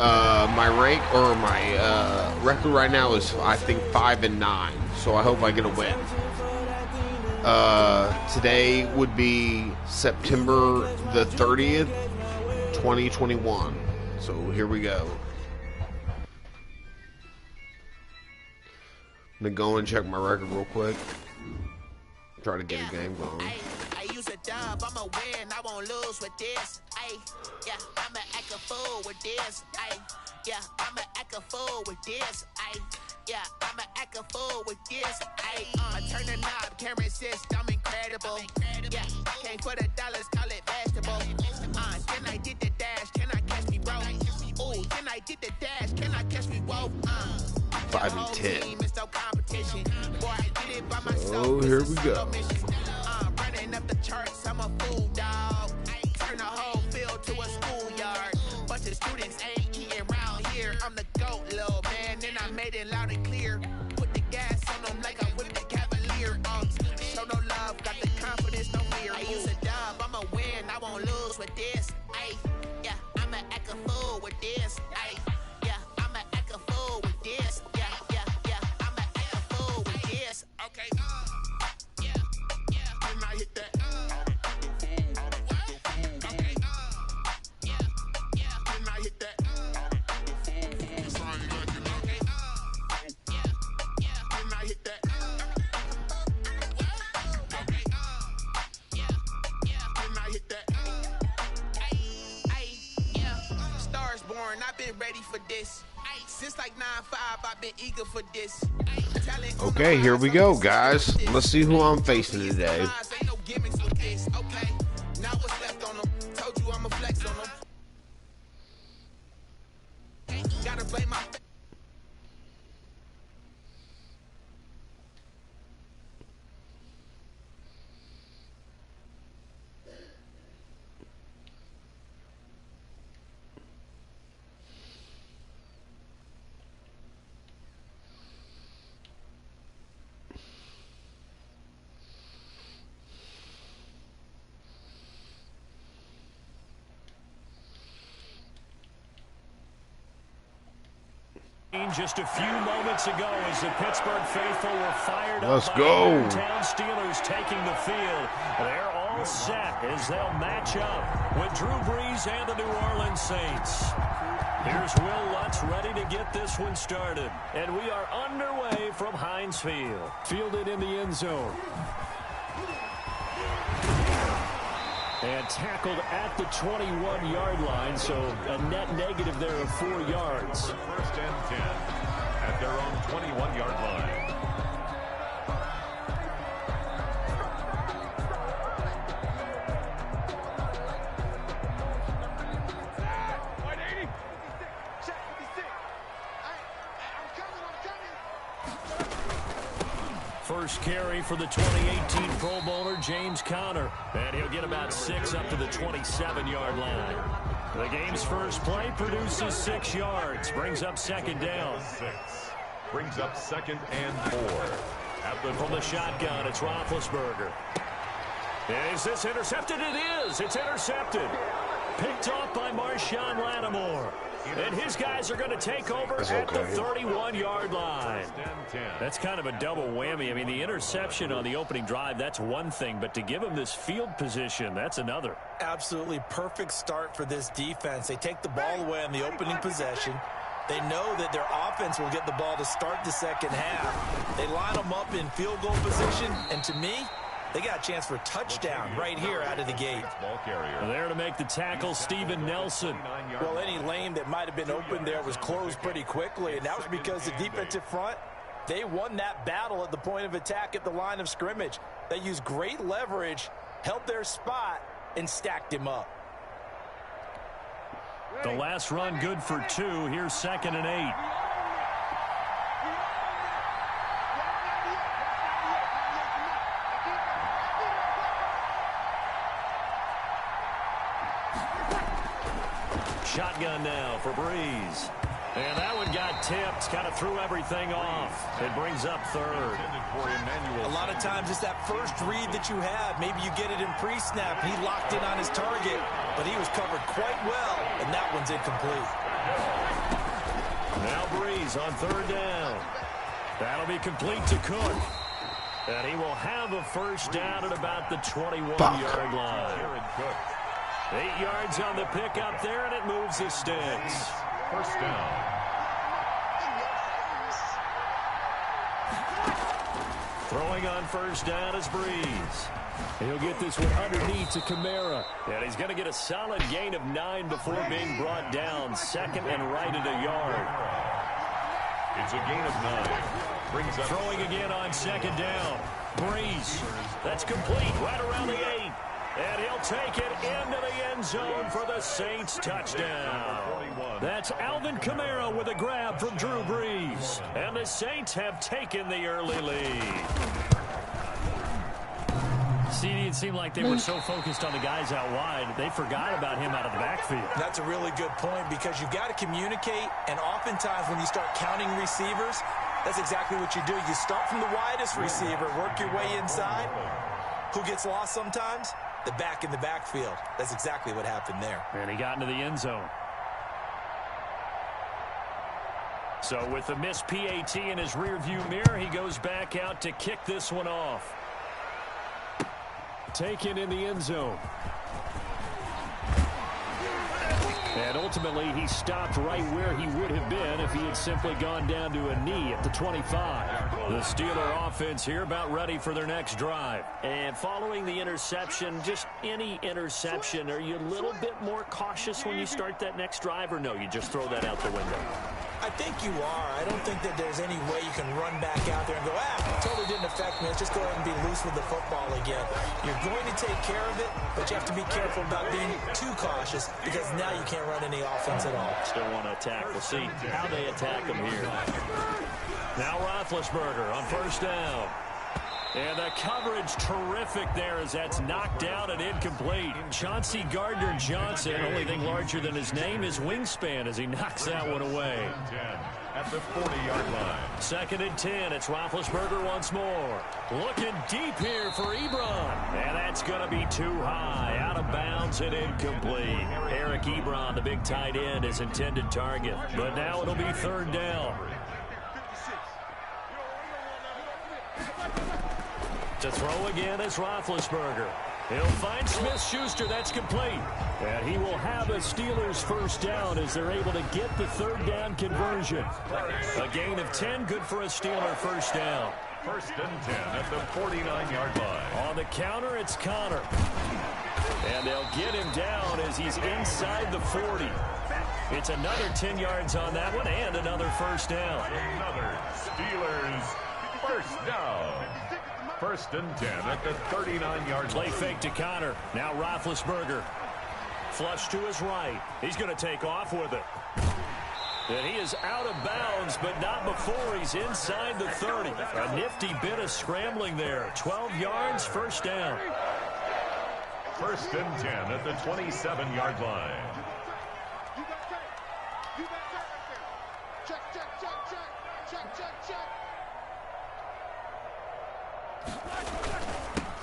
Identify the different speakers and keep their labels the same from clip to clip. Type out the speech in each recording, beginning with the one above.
Speaker 1: My record right now is, I think, 5-9. So I hope I get a win. Today would be September the 30th, 2021. So here we go. I'm gonna go and check my record real quick. Try to get a game going.
Speaker 2: I use a dub, I'ma win, I won't lose with this. Yeah, I'ma act a fool with this. Yeah, I'ma act a fool with this. Yeah, I'ma act a fool with this. I turn the knob, can't resist, I'm incredible. Yeah, came for the dollars, call it vegetable. Then I did the dash, can I catch me, bro? Ooh, then I did the dash, can I catch me, whoa?
Speaker 1: 5 and 10.
Speaker 2: Oh,
Speaker 1: here we go.
Speaker 2: Running up the charts, I'm a fool, dog. Turn the whole field to a schoolyard. Bunch of students ain't eating around here. I'm the GOAT, little man, and I made it loud and clear. Put the gas on them like I whipped the Cavalier. Show no love, got the confidence, no fear. I use a dub, I'ma win, I won't lose with this. Yeah, I'ma act a fool with this. Yeah, I'ma act a fool with this. Yeah, I'ma act a fool with this. Okay, yeah, and I hit that. Okay, yeah, and I hit that. And I hit that. Okay, and I hit that. Yeah, stars born, I've been ready for this. Since like 9-5, I've been eager for this.
Speaker 1: Okay, here we go, guys. Let's see who I'm facing today.
Speaker 2: Ain't no gimmicks with this. Okay, now what's left on them? Told you I'ma flex on them. Gotta blame my.
Speaker 3: Just a few moments ago as the Pittsburgh faithful were fired up.
Speaker 1: Let's go.
Speaker 3: Town Steelers taking the field. They're all set as they'll match up with Drew Brees and the New Orleans Saints. Here's Will Lutz ready to get this one started. And we are underway from Heinz Field. Fielded in the end zone. And tackled at the 21-yard line, so a net negative there of 4 yards.
Speaker 4: First and 10 at their own 21-yard line.
Speaker 3: First carry for the 2018 Pro Bowler, James Conner. And he'll get about 6 up to the 27-yard line. The game's first play produces 6 yards. Brings up second down.
Speaker 4: 6. Brings up second and 4.
Speaker 3: From the shotgun, it's Roethlisberger. Is this intercepted? It is. It's intercepted. Picked off by Marshawn Lattimore. And his guys are going to take over at the 31-yard line. That's kind of a double whammy. I mean, the interception on the opening drive, that's one thing. But to give him this field position, that's another.
Speaker 5: Absolutely perfect start for this defense. They take the ball away on the opening possession. They know that their offense will get the ball to start the second half. They line them up in field goal position. And to me, they got a chance for a touchdown right here out of the gate.
Speaker 3: There to make the tackle, Steven Nelson.
Speaker 5: Well, any lane that might have been open there was closed pretty quickly, and that was because the defensive front, they won that battle at the point of attack at the line of scrimmage. They used great leverage, held their spot, and stacked him up.
Speaker 3: The last run good for 2. Here's 2nd and 8. Shotgun now for Brees. And that one got tipped, kind of threw everything off. It brings up 3rd.
Speaker 5: A lot of times it's that first read that you have. Maybe you get it in pre-snap. He locked in on his target, but he was covered quite well, and that one's incomplete.
Speaker 3: Now Breeze on third down. That'll be complete to Cook. And he will have a first down at about the 21-yard line. 8 yards on the pickup there, and it moves the sticks.
Speaker 4: First down.
Speaker 3: Throwing on first down is Breeze. He'll get this one underneath to Kamara. And he's going to get a solid gain of 9 before being brought down. Second and right at a yard.
Speaker 4: It's a gain of 9. Brings up
Speaker 3: Throwing again on second down. Breeze. That's complete right around the 8. And he'll take it into the end zone for the Saints touchdown. That's Alvin Kamara with a grab from Drew Brees. And the Saints have taken the early lead.
Speaker 6: CD, it seemed like they were so focused on the guys out wide, they forgot about him out of the backfield.
Speaker 5: That's a really good point because you've got to communicate, and oftentimes when you start counting receivers, that's exactly what you do. You start from the widest receiver, work your way inside. Who gets lost sometimes? The back in the backfield. That's exactly what happened there.
Speaker 6: And he got into the end zone.
Speaker 3: So with the missed PAT in his rearview mirror, he goes back out to kick this one off. Taken in the end zone. And ultimately, he stopped right where he would have been if he had simply gone down to a knee at the 25. The Steeler offense here about ready for their next drive. And following the interception, just any interception, are you a little bit more cautious when you start that next drive, or no, you just throw that out the window?
Speaker 5: I think you are. I don't think that there's any way you can run back out there and go, totally didn't affect me. Let's just go ahead and be loose with the football again. You're going to take care of it, but you have to be careful about being too cautious because now you can't run any offense at all.
Speaker 3: Still want to attack. We'll see how they attack him here. Now Roethlisberger on first down. And the coverage terrific there as that's knocked down and incomplete. Chauncey Gardner-Johnson, only thing larger than his name is wingspan as he knocks that one away.
Speaker 4: 10 at the 40-yard line.
Speaker 3: Second and 10. It's Roethlisberger once more. Looking deep here for Ebron. And that's going to be too high. Out of bounds and incomplete. Eric Ebron, the big tight end, his intended target. But now it'll be third down. To throw again is Roethlisberger. He'll find Smith-Schuster. That's complete. And he will have a Steelers first down as they're able to get the third down conversion. A gain of 10, good for a Steeler first down.
Speaker 4: First and 10 at the 49-yard line.
Speaker 3: On the counter, it's Connor. And they'll get him down as he's inside the 40. It's another 10 yards on that one and another first down.
Speaker 4: Another Steelers first down. First and 10 at the 39-yard
Speaker 3: Play
Speaker 4: line.
Speaker 3: fake to Connor. Now Roethlisberger. Flush to his right. He's going to take off with it. And he is out of bounds, but not before he's inside the 30. A nifty bit of scrambling there. 12 yards, first down.
Speaker 4: First and 10 at the 27-yard line.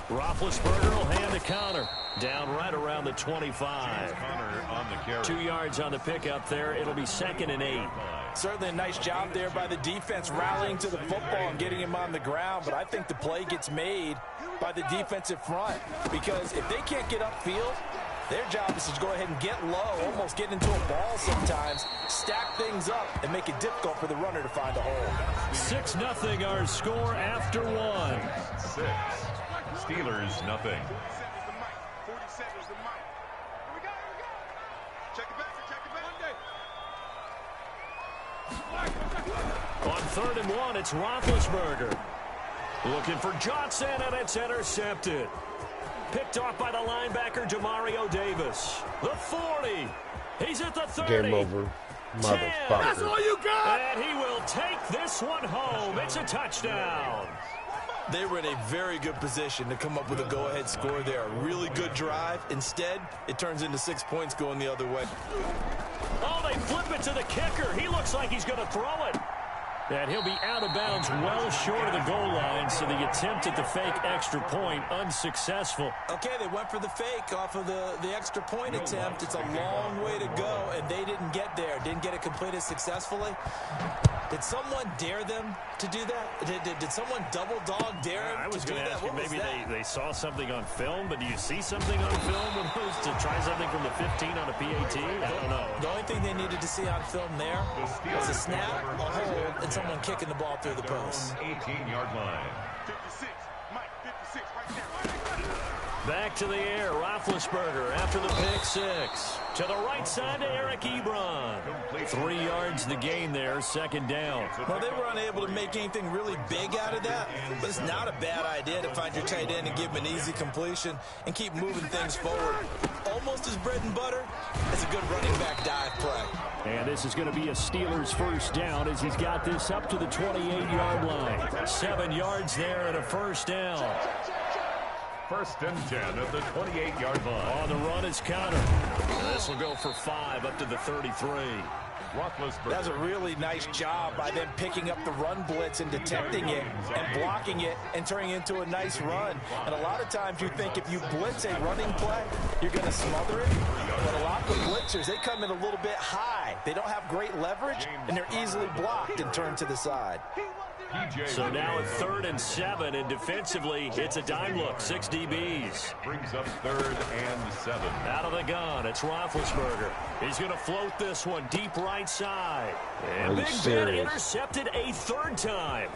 Speaker 3: Roethlisberger will hand to Connor. Down right around the 25.
Speaker 4: Connor on the carry.
Speaker 3: 2 yards on the pickup there. It'll be second and 8.
Speaker 5: Certainly a nice job there by the defense rallying to the football and getting him on the ground, but I think the play gets made by the defensive front because if they can't get upfield, their job is to go ahead and get low, almost get into a ball sometimes, stack things up, and make it difficult for the runner to find a hole.
Speaker 3: 6-0 our score after one.
Speaker 4: 6. Steelers nothing.
Speaker 3: On third and 1, it's Roethlisberger. Looking for Johnson, and it's intercepted. Picked off by the linebacker, Demario Davis. The 40. He's at the 30.
Speaker 1: Game over.
Speaker 3: 10.
Speaker 1: That's
Speaker 3: all you got. And he will take this one home. It's a touchdown.
Speaker 5: They were in a very good position to come up with a go-ahead score there. A really good drive. Instead, it turns into 6 points going the other way.
Speaker 3: Oh, they flip it to the kicker. He looks like he's going to throw it.
Speaker 6: And he'll be out of bounds well short of the goal line, so the attempt at the fake extra point unsuccessful.
Speaker 5: Okay, they went for the fake off of the extra point attempt. It's a long way to go, and they didn't get there. Didn't get it completed successfully. Did someone dare them to do that? Did someone double dog dare them
Speaker 6: I was
Speaker 5: to do
Speaker 6: going to
Speaker 5: that?
Speaker 6: ask you, maybe they saw something on film, but do you see something on film when it was to try something from the 15 on a PAT? I don't know.
Speaker 5: The only thing they needed to see on film there was a snap, a hold, and someone kicking the ball through the post.
Speaker 4: 18-yard line.
Speaker 7: 56, Mike, 56, right there.
Speaker 3: Back to the air, Roethlisberger after the pick six. To the right side to Eric Ebron. 3 yards the gain there, second down.
Speaker 5: Well, they were unable to make anything really big out of that, but it's not a bad idea to find your tight end and give him an easy completion and keep moving things forward. Almost as bread and butter as a good running back dive play.
Speaker 6: And this is going to be a Steelers first down as he's got this up to the 28-yard line. 7 yards there and a first down.
Speaker 4: First and 10 at the 28-yard line.
Speaker 6: On the run is Connor. This will go for 5 up to the 33.
Speaker 5: That's a really nice job by them picking up the run blitz and detecting it and blocking it and turning it into a nice run. And a lot of times you think if you blitz a running play, you're going to smother it. But a lot of the blitzers, they come in a little bit high. They don't have great leverage, and they're easily blocked and turned to the side.
Speaker 3: So now at 3rd and 7, and defensively, it's a dime look, 6 DBs.
Speaker 4: Brings up 3rd and 7.
Speaker 3: Out of the gun, it's Roethlisberger. He's going to float this one deep right side. And Big Ben intercepted a 3rd time.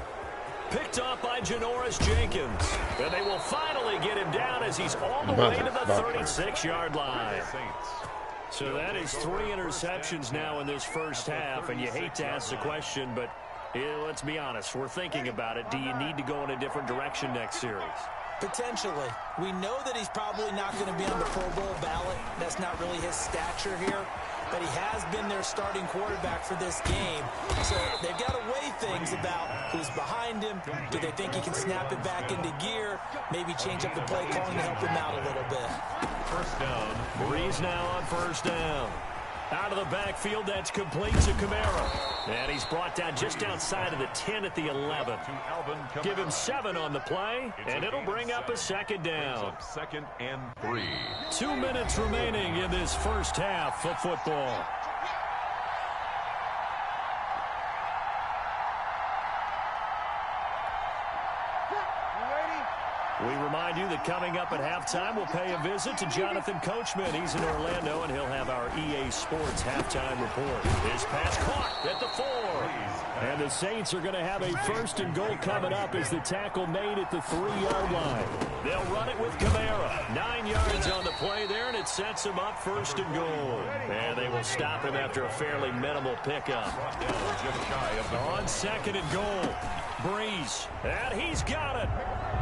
Speaker 3: Picked off by Janoris Jenkins. And they will finally get him down as he's all the way to the 36-yard line. So that is 3 interceptions now in this first half, and you hate to ask the question, but let's be honest, we're thinking about it. Do you need to go in a different direction next series?
Speaker 5: Potentially. We know that he's probably not going to be on the Pro Bowl ballot. That's not really his stature here. But he has been their starting quarterback for this game. So they've got to weigh things about who's behind him. Do they think he can snap it back into gear? Maybe change up the play calling to help him out a little bit.
Speaker 4: First down.
Speaker 3: Breeze now on first down. Out of the backfield, that's complete to Kamara. And he's brought down just outside of the 10 at the 11. Give him 7 on the play, and it'll bring up a second down.
Speaker 4: 2nd and 3.
Speaker 3: 2 minutes remaining in this first half of football. We remind you that coming up at halftime, we'll pay a visit to Jonathan Coachman. He's in Orlando, and he'll have our EA Sports halftime report. His pass caught at the 4. And the Saints are going to have a 1st and goal coming up as the tackle made at the 3-yard line. They'll run it with Kamara. 9 yards on the play there, and it sets him up 1st and goal. And they will stop him after a fairly minimal pickup. On 2nd and goal. Breeze, and he's got it.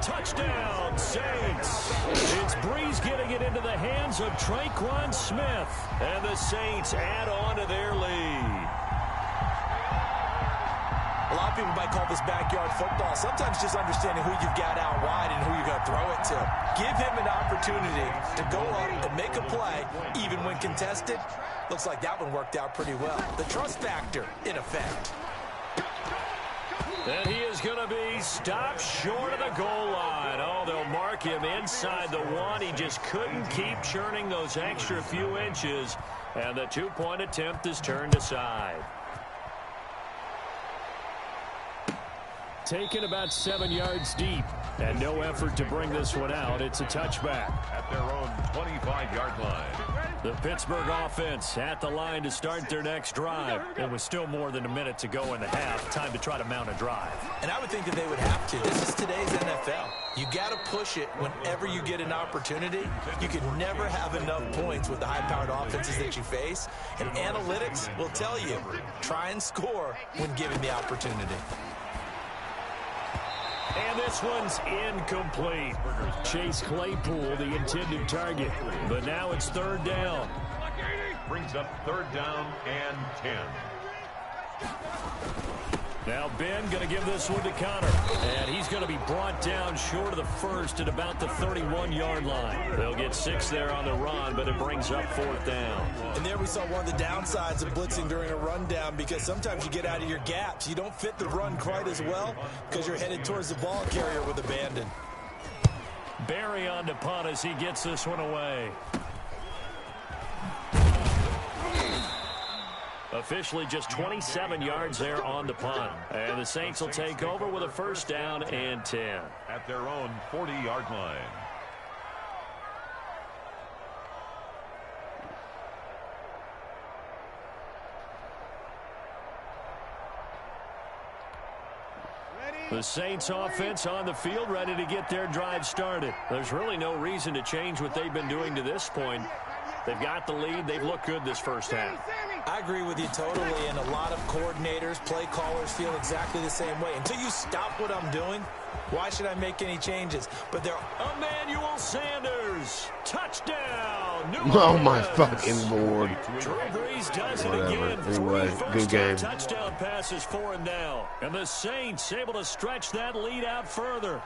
Speaker 3: Touchdown, Saints. It's Breeze getting it into the hands of Traquan Smith. And the Saints add on to their lead.
Speaker 5: A lot of people might call this backyard football. Sometimes just understanding who you've got out wide and who you're going to throw it to. Give him an opportunity to go up and make a play, even when contested. Looks like that one worked out pretty well. The trust factor, in effect.
Speaker 3: And he is going to be stopped short of the goal line. Oh, they'll mark him inside the 1. He just couldn't keep churning those extra few inches. And the 2-point attempt is turned aside.
Speaker 6: Taken about 7 yards deep. And no effort to bring this one out. It's a touchback.
Speaker 4: At their own 25-yard line.
Speaker 6: The Pittsburgh offense at the line to start their next drive. It was still more than a minute to go in the half. Time to try to mount a drive.
Speaker 5: And I would think that they would have to. This is today's NFL. You got to push it whenever you get an opportunity. You can never have enough points with the high-powered offenses that you face. And analytics will tell you, try and score when given the opportunity.
Speaker 6: And this one's incomplete. Chase Claypool, the intended target. But now it's 3rd down.
Speaker 4: Brings up 3rd down and 10.
Speaker 6: Now Ben going to give this one to Connor. And he's going to be brought down short of the first at about the 31-yard line. They'll get 6 there on the run, but it brings up 4th down.
Speaker 5: And there we saw one of the downsides of blitzing during a rundown, because sometimes you get out of your gaps. You don't fit the run quite as well because you're headed towards the ball carrier with abandon.
Speaker 6: Barry on to punt as he gets this one away. Officially just 27 yards there on the punt. And the Saints will take over with a 1st down and 10.
Speaker 4: At their own 40-yard line.
Speaker 6: The Saints offense on the field, ready to get their drive started. There's really no reason to change what they've been doing to this point. They've got the lead. They've looked good this first half.
Speaker 5: I agree with you totally, and a lot of coordinators, play callers feel exactly the same way. Until you stop what I'm doing, why should I make any changes? But they're
Speaker 6: Emmanuel Sanders, touchdown, New
Speaker 1: Oh my
Speaker 6: Orleans.
Speaker 1: fucking Lord.
Speaker 6: Drew Brees does it
Speaker 1: Whatever.
Speaker 6: again.
Speaker 1: Anyway,
Speaker 6: 3
Speaker 1: good game.
Speaker 6: first-down touchdown passes for him now. And the Saints able to stretch that lead out further.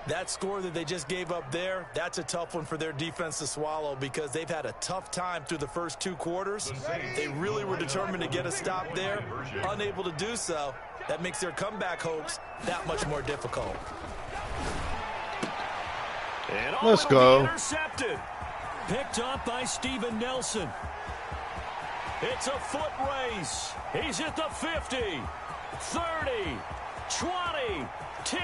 Speaker 5: That score that they just gave up there, that's a tough one for their defense to swallow, because they've had a tough time through the first 2 quarters. They really were determined to get a stop there, unable to do so. That makes their comeback hopes that much more difficult.
Speaker 6: And
Speaker 1: Let's
Speaker 6: it'll
Speaker 1: go.
Speaker 6: be intercepted. Picked up by Steven Nelson. It's a foot race. He's at the 50, 30, 20, 10,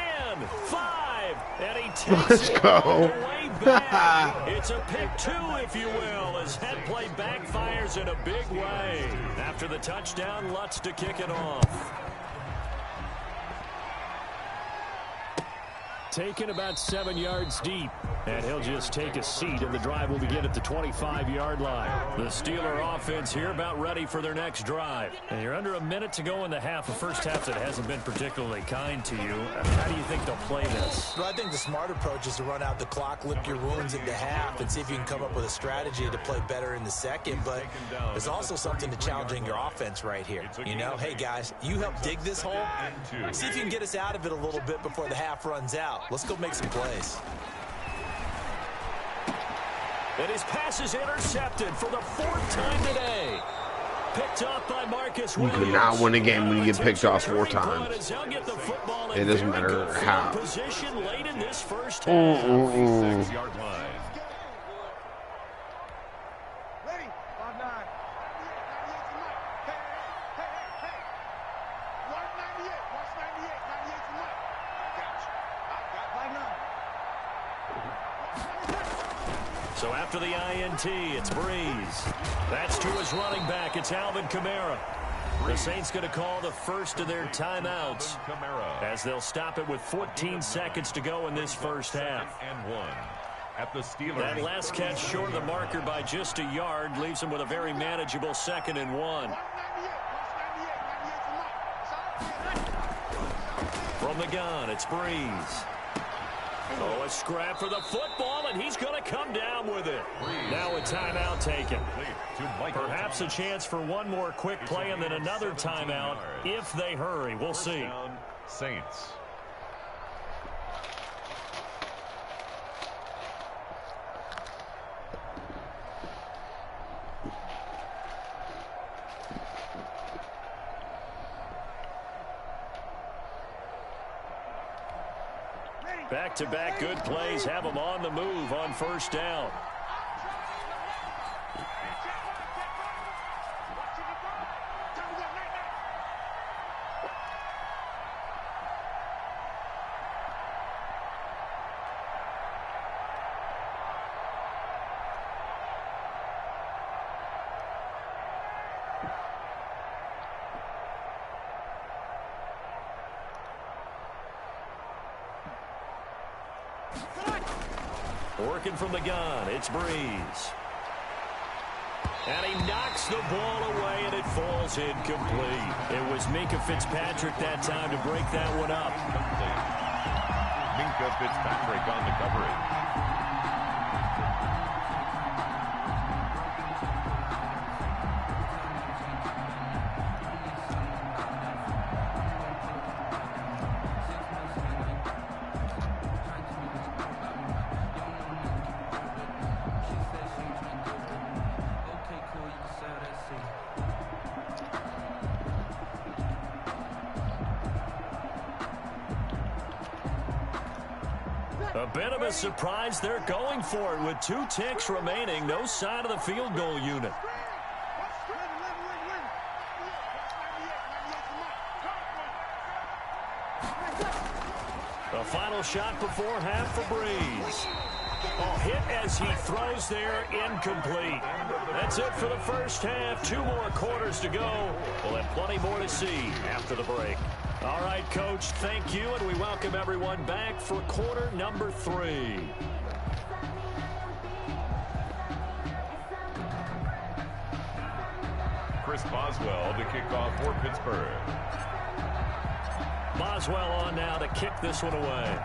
Speaker 6: 5, and he takes
Speaker 1: Let's
Speaker 6: it
Speaker 1: go.
Speaker 6: all the way back. It's a pick 2, if you will, as head play backfires in a big way. After the touchdown, Lutz to kick it off. Taken about 7 yards deep. And he'll just take a seat, and the drive will begin at the 25-yard line. The Steeler offense here about ready for their next drive. And you're under a minute to go in the half, a first half that hasn't been particularly kind to you. How do you think they'll play this?
Speaker 5: Well, I think the smart approach is to run out the clock, lick your wounds at the half, and see if you can come up with a strategy to play better in the second. But there's also something to challenging your offense right here. You know, hey, guys, you help dig this hole. See if you can get us out of it a little bit before the half runs out. Let's go make some plays.
Speaker 6: And his pass is intercepted for the 4th time today. Picked off by Marcus
Speaker 1: You
Speaker 6: Williams.
Speaker 1: cannot win a game when you get picked off 4 times. It doesn't matter how.
Speaker 6: Position late in this first half.
Speaker 4: 6-yard line.
Speaker 7: Ready? 5-9. 98 to Mike. Hey, hey, hey, hey. 198. Watch 98. 98 to Mike. Gotcha. I got 5-9.
Speaker 6: So after the INT, it's Breeze. That's to his running back. It's Alvin Kamara. The Saints going to call the first of their timeouts as they'll stop it with 14 seconds to go in this first half.
Speaker 4: And 1 at the Steelers.
Speaker 6: That last catch short of the marker by just a yard leaves him with a very manageable 2nd and 1. From the gun, it's Breeze. Oh, a scrap for the football, and he's going to come down with it. Now a timeout taken. Perhaps a chance for one more quick play and then another timeout if they hurry. We'll see.
Speaker 4: Saints.
Speaker 6: Back-to-back good plays have them on the move on 1st down. Working from the gun, it's Breeze. And he knocks the ball away, and it falls incomplete. It was Minkah Fitzpatrick that time to break that one up.
Speaker 4: Minkah Fitzpatrick on the coverage.
Speaker 6: A bit of a surprise. They're going for it with 2 ticks remaining. No sign of the field goal unit. The final shot before half for Breeze. Oh, hit as he throws there, incomplete. That's it for the first half. 2 more quarters to go. We'll have plenty more to see after the break. All right, Coach, thank you, and we welcome everyone back for quarter number 3.
Speaker 4: Chris Boswell to kick off for Pittsburgh.
Speaker 6: Boswell on now to kick this one away.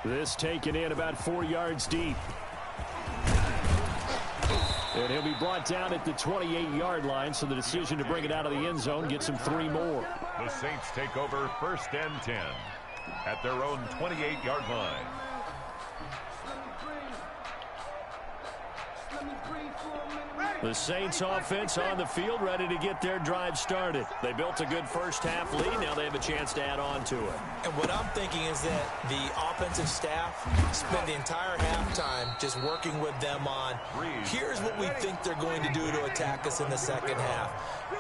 Speaker 6: This taken in about 4 yards deep. And he'll be brought down at the 28-yard line, so the decision to bring it out of the end zone gets him 3 more.
Speaker 4: The Saints take over 1st and 10 at their own 28-yard line.
Speaker 6: The Saints offense on the field, ready to get their drive started. They built a good first half lead. Now they have a chance to add on to it.
Speaker 5: And what I'm thinking is that the offensive staff spent the entire halftime just working with them on, here's what we think they're going to do to attack us in the second half.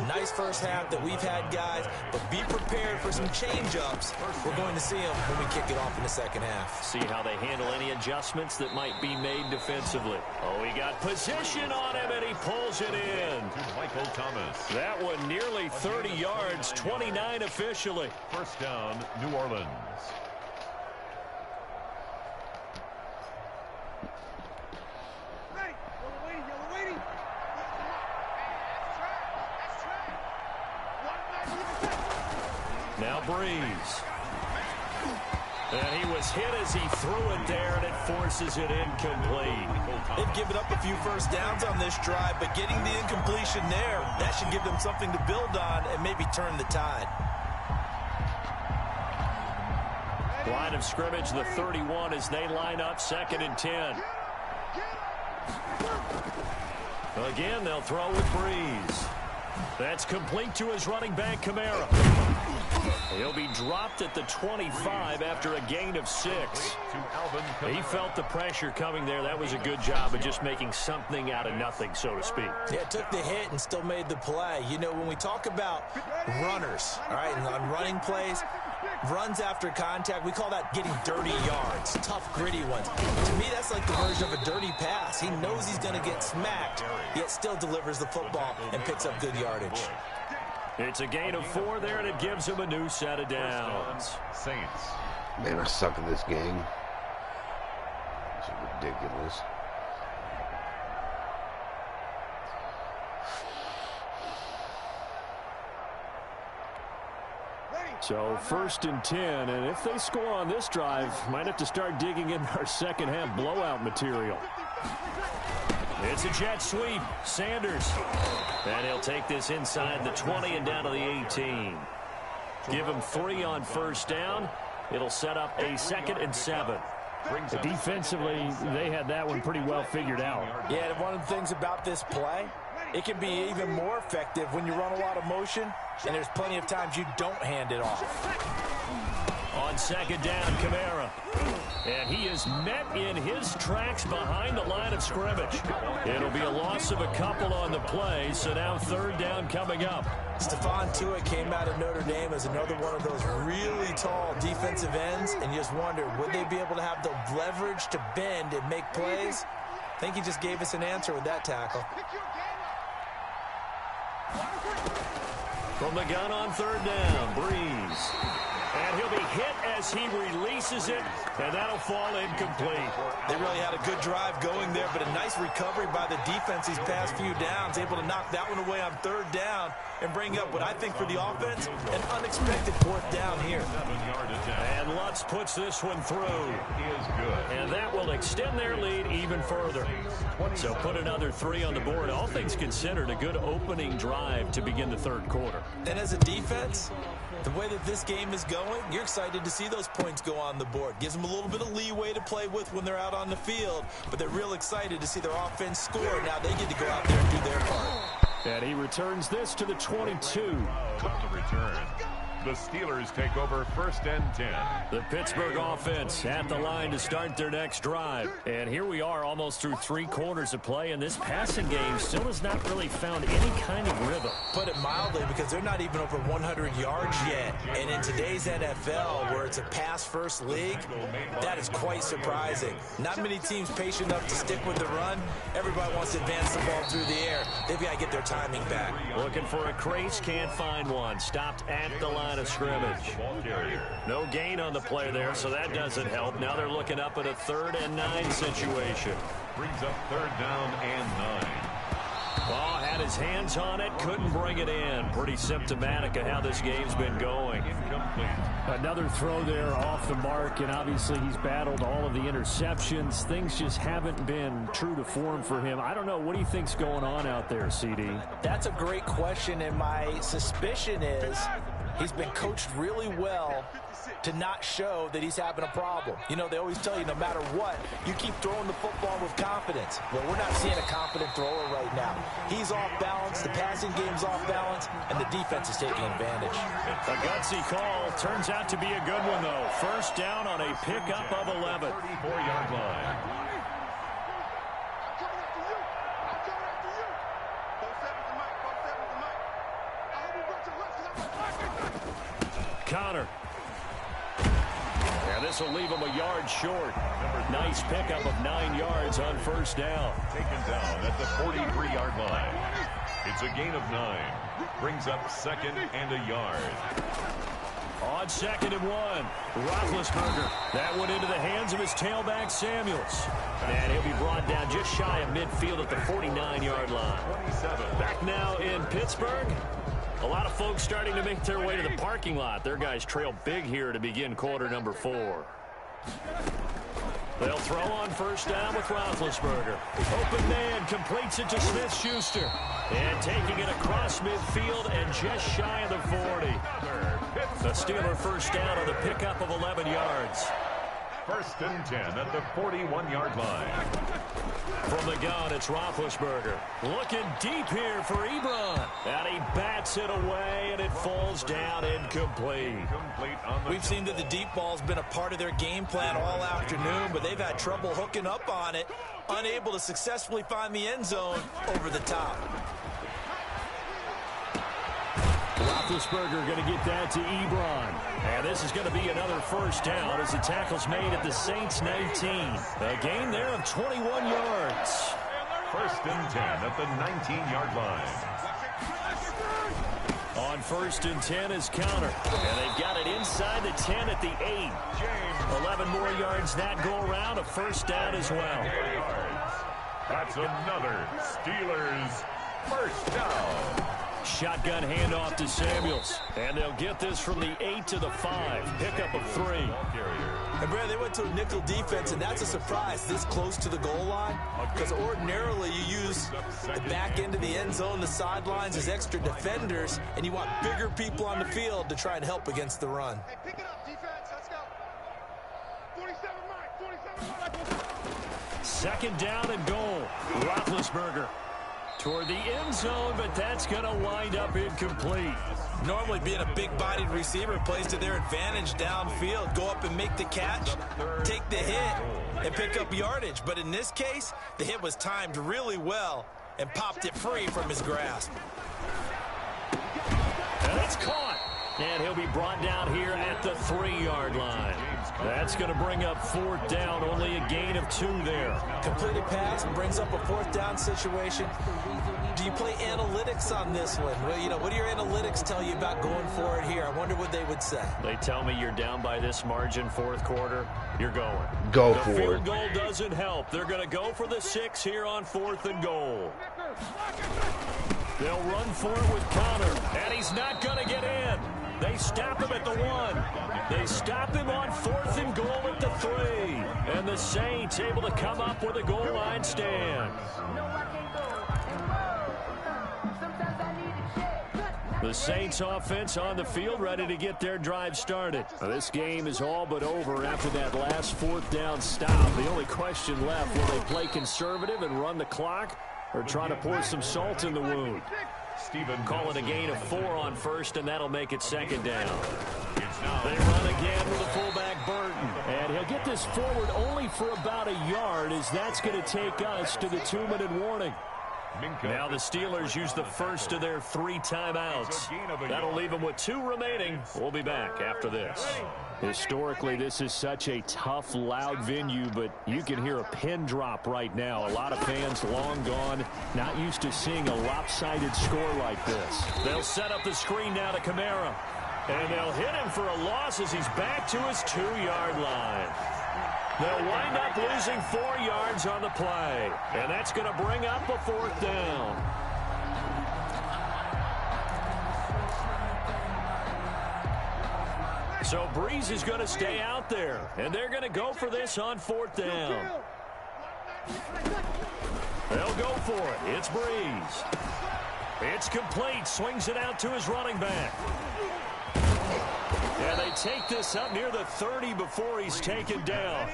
Speaker 5: Nice first half that we've had, guys, but be prepared for some change-ups. We're going to see them when we kick it off in the second half.
Speaker 6: See how they handle any adjustments that might be made defensively. Oh, he got position on him, and he pulls it in.
Speaker 4: To Michael Thomas.
Speaker 6: That one nearly 30 yards, 29 officially.
Speaker 4: First down, New Orleans.
Speaker 6: Now Breeze. And he was hit as he threw it there, and it forces it incomplete.
Speaker 5: They've given up a few first downs on this drive, but getting the incompletion there, that should give them something to build on and maybe turn the tide.
Speaker 6: Line of scrimmage, the 31, as they line up 2nd and 10. Again, they'll throw with Breeze. That's complete to his running back, Kamara. He'll be dropped at the 25 after a gain of 6. He felt the pressure coming there. That was a good job of just making something out of nothing, so to speak.
Speaker 5: Yeah, took the hit and still made the play. You know, when we talk about runners, all right, and on running plays, runs after contact, we call that getting dirty yards, tough, gritty ones. To me, that's like the version of a dirty pass. He knows he's going to get smacked, yet still delivers the football and picks up good yardage.
Speaker 6: It's a gain of 4 there, and it gives him a new set of downs.
Speaker 4: Saints.
Speaker 1: Man, I suck at this game. This is ridiculous.
Speaker 6: So 1st and 10, and if they score on this drive, might have to start digging in our second half blowout material. It's a jet sweep. Sanders. And he'll take this inside the 20 and down to the 18. Give him 3 on first down. It'll set up a 2nd and 7.
Speaker 8: Defensively, they had that one pretty well figured out.
Speaker 5: Yeah, and one of the things about this play, it can be even more effective when you run a lot of motion, and there's plenty of times you don't hand it off.
Speaker 6: On 2nd down, Kamara. And he is met in his tracks behind the line of scrimmage. It'll be a loss of a couple on the play, so now 3rd down coming up.
Speaker 5: Stephon Tuitt came out of Notre Dame as another one of those really tall defensive ends, and you just wonder, would they be able to have the leverage to bend and make plays? I think he just gave us an answer with that tackle.
Speaker 6: From the gun on 3rd down, Breeze. And he'll be hit as he releases it, and that'll fall incomplete.
Speaker 5: They really had a good drive going there, but a nice recovery by the defense these past few downs, able to knock that one away on 3rd down and bring up what I think for the offense, an unexpected 4th down here.
Speaker 6: And Lutz puts this one through. And that will extend their lead even further. So put another 3 on the board. All things considered, a good opening drive to begin the 3rd quarter.
Speaker 5: And as a defense, the way that this game is going, you're excited to see those points go on the board. Gives them a little bit of leeway to play with when they're out on the field, but they're real excited to see their offense score. Now they get to go out there and do their part.
Speaker 6: And he returns this to the 22.
Speaker 4: On the return. The Steelers take over 1st and 10.
Speaker 6: The Pittsburgh offense at the line to start their next drive. And here we are almost through 3 quarters of play, and this passing game still has not really found any kind of rhythm.
Speaker 5: Put it mildly, because they're not even over 100 yards yet. And in today's NFL, where it's a pass-first league, that is quite surprising. Not many teams patient enough to stick with the run. Everybody wants to advance the ball through the air. They've got to get their timing back.
Speaker 6: Looking for a crease, can't find one. Stopped at the line of scrimmage. No gain on the play there, so that doesn't help. Now they're looking up at a 3rd and 9 situation.
Speaker 4: Brings up 3rd down and 9.
Speaker 6: Ball had his hands on it, couldn't bring it in. Pretty symptomatic of how this game's been going.
Speaker 4: Incomplete.
Speaker 8: Another throw there off the mark, and obviously he's battled all of the interceptions. Things just haven't been true to form for him. I don't know. What do you think's going on out there, CD?
Speaker 5: That's a great question, and my suspicion is he's been coached really well to not show that he's having a problem. You know, they always tell you no matter what, you keep throwing the football with confidence. Well, we're not seeing a confident thrower right now. He's off balance, the passing game's off balance, and the defense is taking advantage.
Speaker 6: A gutsy call. Turns out to be a good one, though. 1st down on a pickup of 11.
Speaker 4: 34-yard line.
Speaker 6: Connor. And this will leave him a yard short. Nice pickup of 9 yards on 1st down.
Speaker 4: Taken down at the 43-yard line. It's a gain of 9. Brings up 2nd and a yard.
Speaker 6: On 2nd and 1. Roethlisberger. That went into the hands of his tailback, Samuels. And he'll be brought down just shy of midfield at the 49-yard line.
Speaker 4: 27.
Speaker 6: Back now in Pittsburgh. A lot of folks starting to make their way to the parking lot. Their guys trail big here to begin quarter number 4. They'll throw on 1st down with Roethlisberger. Open man completes it to Smith-Schuster. And taking it across midfield and just shy of the 40. The Steeler 1st down on the pickup of 11 yards.
Speaker 4: 1st and 10 at the 41-yard line.
Speaker 6: From the gun, it's Roethlisberger. Looking deep here for Ebron. And he bats it away, and it falls down incomplete.
Speaker 5: We've seen that the deep ball's been a part of their game plan all afternoon, but they've had trouble hooking up on it, unable to successfully find the end zone over the top.
Speaker 8: Roethlisberger going to get that to Ebron.
Speaker 6: And this is going to be another 1st down as the tackle's made at the Saints 19. A gain there of 21 yards.
Speaker 4: 1st and 10 at the 19-yard line.
Speaker 6: On 1st and 10 is Connor. And they've got it inside the 10 at the 8. 11 more yards that go around. A 1st down as well.
Speaker 4: That's another Steelers 1st down.
Speaker 6: Shotgun handoff to Samuels. And they'll get this from the 8 to the 5. Pickup of 3.
Speaker 5: And, Brad, they went to a nickel defense, and that's a surprise this close to the goal line. Because ordinarily you use the back end of the end zone, the sidelines as extra defenders, and you want bigger people on the field to try and help against the run.
Speaker 7: Hey, pick it up, defense. Let's go. 47 Mike. 47 Mike.
Speaker 6: 2nd down and goal. Roethlisberger toward the end zone, but that's going to wind up incomplete.
Speaker 5: Normally being a big-bodied receiver plays to their advantage downfield. Go up and make the catch, take the hit, and pick up yardage. But in this case, the hit was timed really well and popped it free from his grasp.
Speaker 6: And it's caught. And he'll be brought down here at the 3-yard line. That's going to bring up 4th down. Only a gain of 2 there.
Speaker 5: Completed pass brings up a 4th down situation. Do you play analytics on this one? Well, you know, what do your analytics tell you about going for it here? I wonder what they would say.
Speaker 6: They tell me you're down by this margin 4th quarter. You're going.
Speaker 1: Go
Speaker 6: the
Speaker 1: for
Speaker 6: field
Speaker 1: it.
Speaker 6: goal doesn't help. They're going to go for the 6 here on 4th and goal. They'll run for it with Connor. And he's not going to get in. They stop him at the 1. They stop him on 4th and goal at the 3. And the Saints able to come up with a goal line stand. The Saints offense on the field ready to get their drive started. Now, this game is all but over after that last 4th down stop. The only question left, will they play conservative and run the clock or try to pour some salt in the wound? Call it a gain of 4 on first, and that'll make it second down. They run again with the fullback Burton.
Speaker 8: And he'll get this forward only for about a yard, as that's going to take us to the 2-minute warning.
Speaker 6: Now the Steelers use the first of their 3 timeouts. That'll leave them with 2 remaining. We'll be back after this.
Speaker 8: Historically, this is such a tough, loud venue, but you can hear a pin drop right now. A lot of fans long gone, not used to seeing a lopsided score like this.
Speaker 6: They'll set up the screen now to Kamara. And they'll hit him for a loss as he's back to his 2-yard line. They'll wind up losing 4 yards on the play. And that's going to bring up a 4th down. So Breeze is going to stay out there. And they're going to go for this on 4th down. They'll go for it. It's Breeze. It's complete. Swings it out to his running back. Yeah, they take this up near the 30 before he's taken down.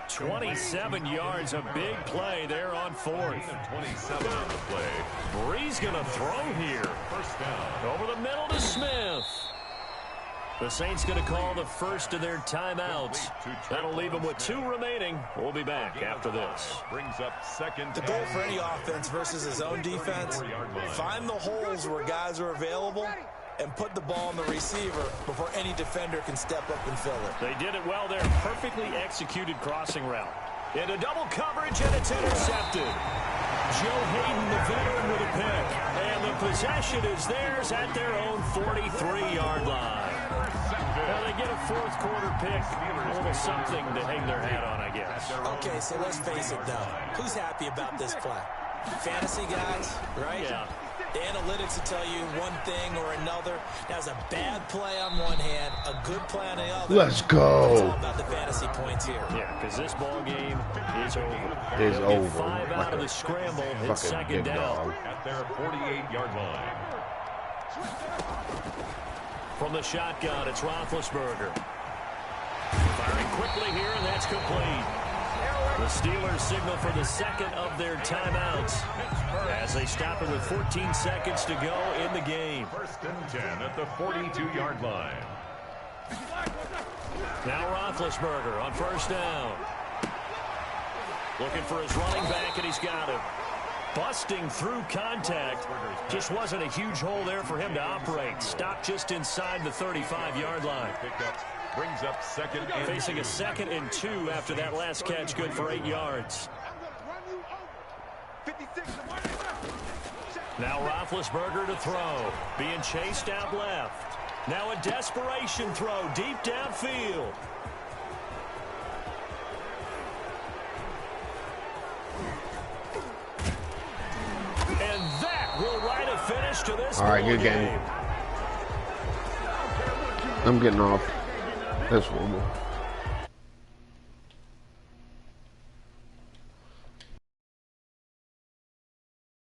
Speaker 6: 27 yards, a big play there on 4th.
Speaker 4: 27 on the play.
Speaker 6: Breeze going to throw here.
Speaker 4: First down.
Speaker 6: Over the middle to Smith. The Saints going to call the first of their timeouts. That'll leave them with 2 remaining. We'll be back after this.
Speaker 4: Brings up second.
Speaker 5: The goal for any offense versus his own defense, find the holes where guys are available and put the ball on the receiver before any defender can step up and fill it.
Speaker 6: They did it well there. Perfectly executed crossing route. Into double coverage, and it's intercepted. Joe Hayden, the veteran, with a pick. And the possession is theirs at their own 43-yard line. Well, they get a 4th quarter pick. A little something to hang their hat on, I guess.
Speaker 5: Okay, so let's face it, though. Who's happy about this play? Fantasy guys, right?
Speaker 6: Yeah.
Speaker 5: The analytics will tell you one thing or another. That's a bad play on one hand, a good play on the other.
Speaker 1: Let's go.
Speaker 5: It's all about the fantasy points here.
Speaker 6: Yeah, because this ball game is over.
Speaker 1: Is over.
Speaker 6: 5 out of the scramble. It's second down.
Speaker 4: At their 48-yard line.
Speaker 6: From the shotgun, it's Roethlisberger. Firing quickly here, and that's complete. The Steelers signal for the second of their timeouts as they stop it with 14 seconds to go in the game.
Speaker 4: 1st and 10 at the 42-yard line.
Speaker 6: Now Roethlisberger on 1st down. Looking for his running back, and he's got him. Busting through contact. Just wasn't a huge hole there for him to operate. Stopped just inside the 35-yard line.
Speaker 4: Brings up second and
Speaker 6: Facing a 2nd and 2 after that last catch, good for 8 yards. Now Roethlisberger to throw. Being chased out left. Now a desperation throw deep downfield. And that will write a finish to this.
Speaker 1: All right, good game. I'm getting off. That's horrible.